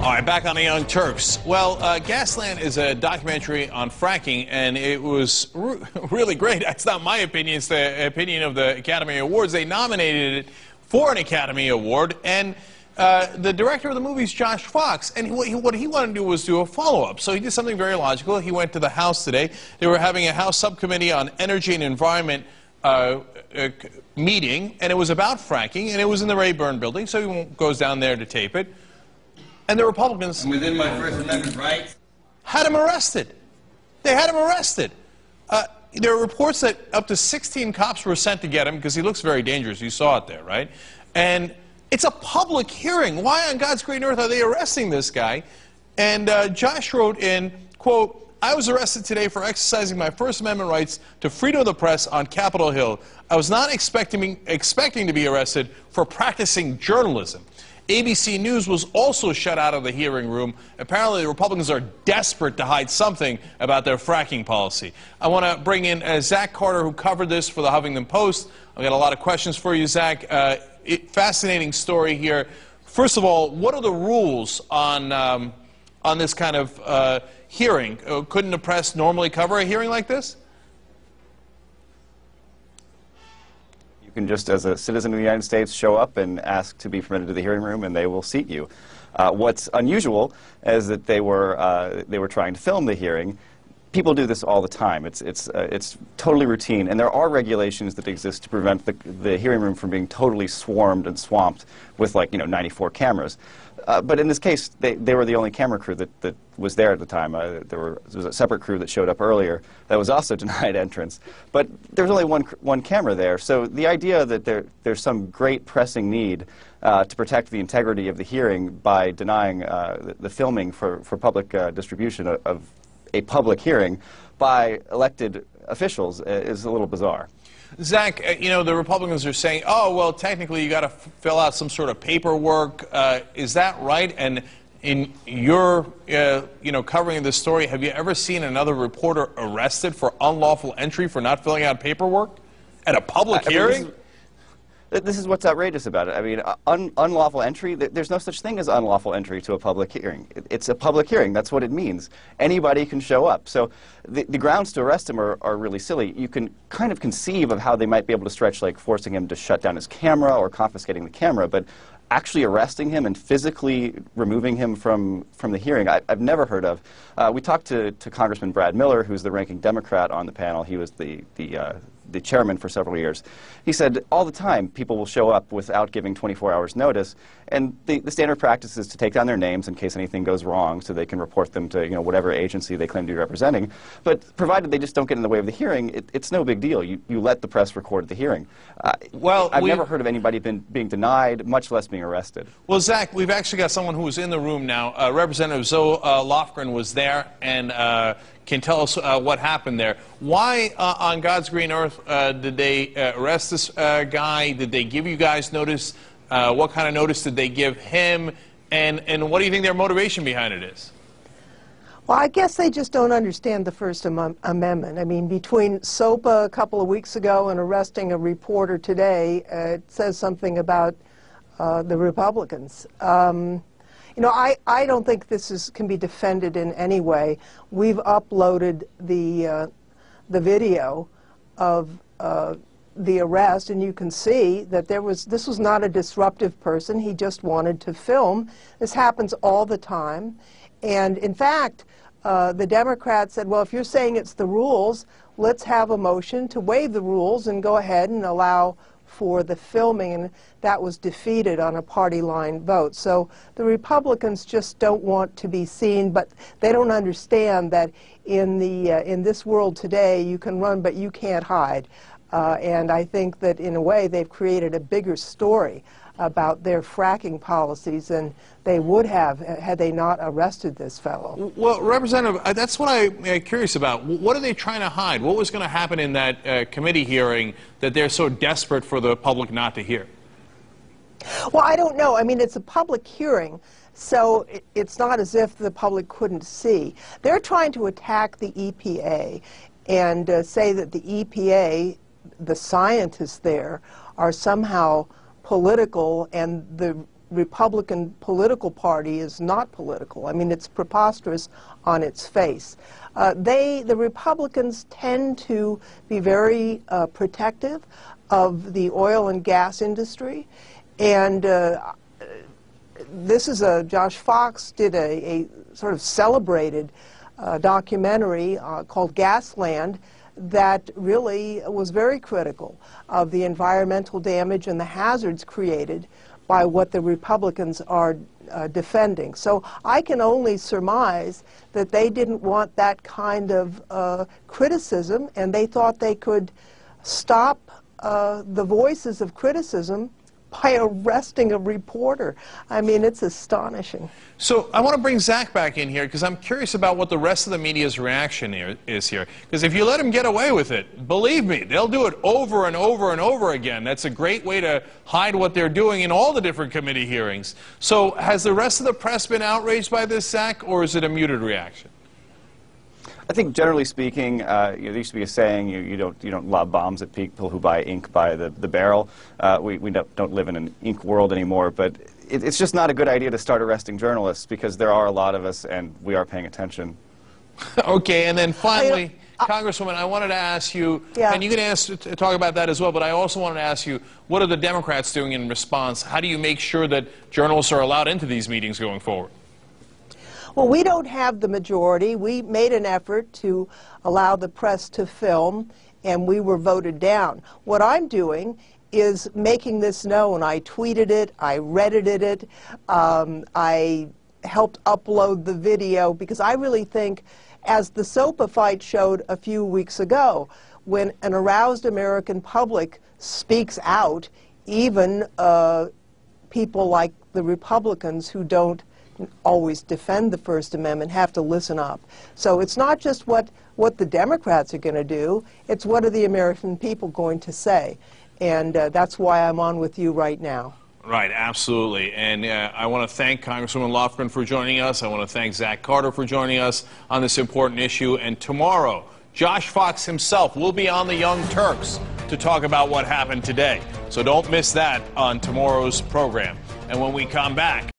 All right, back on the Young Turks. Well, GasLand is a documentary on fracking, and it was really great. That's not my opinion. It's the opinion of the Academy Awards. They nominated it for an Academy Award, and the director of the movie is Josh Fox, and what he wanted to do was do a follow-up. So he did something very logical. He went to the House today. They were having a House subcommittee on energy and environment meeting, and it was about fracking, and it was in the Rayburn building, so he goes down there to tape it. And the Republicans, within my First Amendment rights, had him arrested. They had him arrested. There are reports that up to 16 cops were sent to get him because he looks very dangerous. You saw it there, right? And it's a public hearing. Why on God's green earth are they arresting this guy? And Josh wrote in, quote, "I was arrested today for exercising my First Amendment rights to freedom of the press on Capitol Hill. I was not expecting to be arrested for practicing journalism." ABC News was also shut out of the hearing room. Apparently, the Republicans are desperate to hide something about their fracking policy. I want to bring in Zach Carter, who covered this for the Huffington Post. I've got a lot of questions for you, Zach. Fascinating story here. First of all, what are the rules on this kind of hearing? Couldn't the press normally cover a hearing like this? You can just, as a citizen of the United States, show up and ask to be permitted to the hearing room, and they will seat you. What's unusual is that they were trying to film the hearing. People do this all the time. It's totally routine, and there are regulations that exist to prevent the hearing room from being totally swarmed and swamped with, like, 94 cameras. But in this case, they were the only camera crew that was there at the time. There was a separate crew that showed up earlier that was also denied entrance. But there was only one camera there. So the idea that there's some great pressing need to protect the integrity of the hearing by denying the filming for public distribution of a public hearing by elected officials is a little bizarre. Zach, the Republicans are saying, oh, well, technically you got to fill out some sort of paperwork. Is that right? And in your, covering this story, have you ever seen another reporter arrested for unlawful entry for not filling out paperwork at a public hearing? This is what's outrageous about it. I mean, unlawful entry, there's no such thing as unlawful entry to a public hearing. It's a public hearing. That's what it means. Anybody can show up. So the grounds to arrest him are really silly. You can kind of conceive of how they might be able to stretch, like forcing him to shut down his camera or confiscating the camera, but actually arresting him and physically removing him from the hearing, I've never heard of. We talked to Congressman Brad Miller, who's the ranking Democrat on the panel. He was the chairman for several years. He said all the time people will show up without giving 24 hours notice, and the standard practice is to take down their names in case anything goes wrong so they can report them to whatever agency they claim to be representing. But provided they just don't get in the way of the hearing, it's no big deal. You let the press record the hearing. Well, I've never heard of anybody being denied, much less being arrested. Well, Zach, we've actually got someone who was in the room now. Representative Zoe Lofgren was there and can tell us what happened there. Why on God's green earth did they arrest this guy? Did they give you guys notice? What kind of notice did they give him? And what do you think their motivation behind it is? Well, I guess they just don't understand the First Amendment. I mean, between SOPA a couple of weeks ago and arresting a reporter today, it says something about the Republicans. I don't think this can be defended in any way. We've uploaded the video of the arrest, and you can see that this was not a disruptive person. He just wanted to film. This happens all the time. And in fact, the Democrats said, well, if you're saying it's the rules, let's have a motion to waive the rules and go ahead and allow for the filming, and that was defeated on a party line vote. So the Republicans just don't want to be seen, but they don't understand that in this world today you can run but you can't hide. And I think that in a way they've created a bigger story about their fracking policies than they would have had they not arrested this fellow. Well, Representative, that's what I'm curious about. What are they trying to hide? What was going to happen in that committee hearing that they're so desperate for the public not to hear? Well, I don't know. I mean, it's a public hearing, so it's not as if the public couldn't see. They're trying to attack the EPA and say that the EPA, the scientists there, are somehow political, and the Republican political party is not political. I mean, it's preposterous on its face. The Republicans tend to be very protective of the oil and gas industry, and Josh Fox did a sort of celebrated documentary called GasLand that really was very critical of the environmental damage and the hazards created by what the Republicans are defending. So I can only surmise that they didn't want that kind of criticism, and they thought they could stop the voices of criticism by arresting a reporter. I mean, it's astonishing. So I want to bring Zach back in here because I'm curious about what the rest of the media's reaction is here. Because if you let them get away with it, believe me, they'll do it over and over and over again. That's a great way to hide what they're doing in all the different committee hearings. So has the rest of the press been outraged by this, Zach, or is it a muted reaction? I think generally speaking, there used to be a saying, you don't lob bombs at people who buy ink by the barrel. We don't live in an ink world anymore, but it's just not a good idea to start arresting journalists because there are a lot of us and we are paying attention. Okay, and then finally, Congresswoman, I wanted to ask you, and you can talk about that as well, but I also wanted to ask you, what are the Democrats doing in response? How do you make sure that journalists are allowed into these meetings going forward? Well, we don't have the majority. We made an effort to allow the press to film, and we were voted down. What I'm doing is making this known. I tweeted it, I Reddited it, I helped upload the video, because I really think, as the SOPA fight showed a few weeks ago, when an aroused American public speaks out, even people like the Republicans who don't always defend the First Amendment have to listen up. So it's not just what the Democrats are going to do, it's what are the American people going to say. And that's why I'm on with you right now. Right, absolutely. And I want to thank Congresswoman Lofgren for joining us. I want to thank Zach Carter for joining us on this important issue. And tomorrow, Josh Fox himself will be on the Young Turks to talk about what happened today. So don't miss that on tomorrow's program. And when we come back,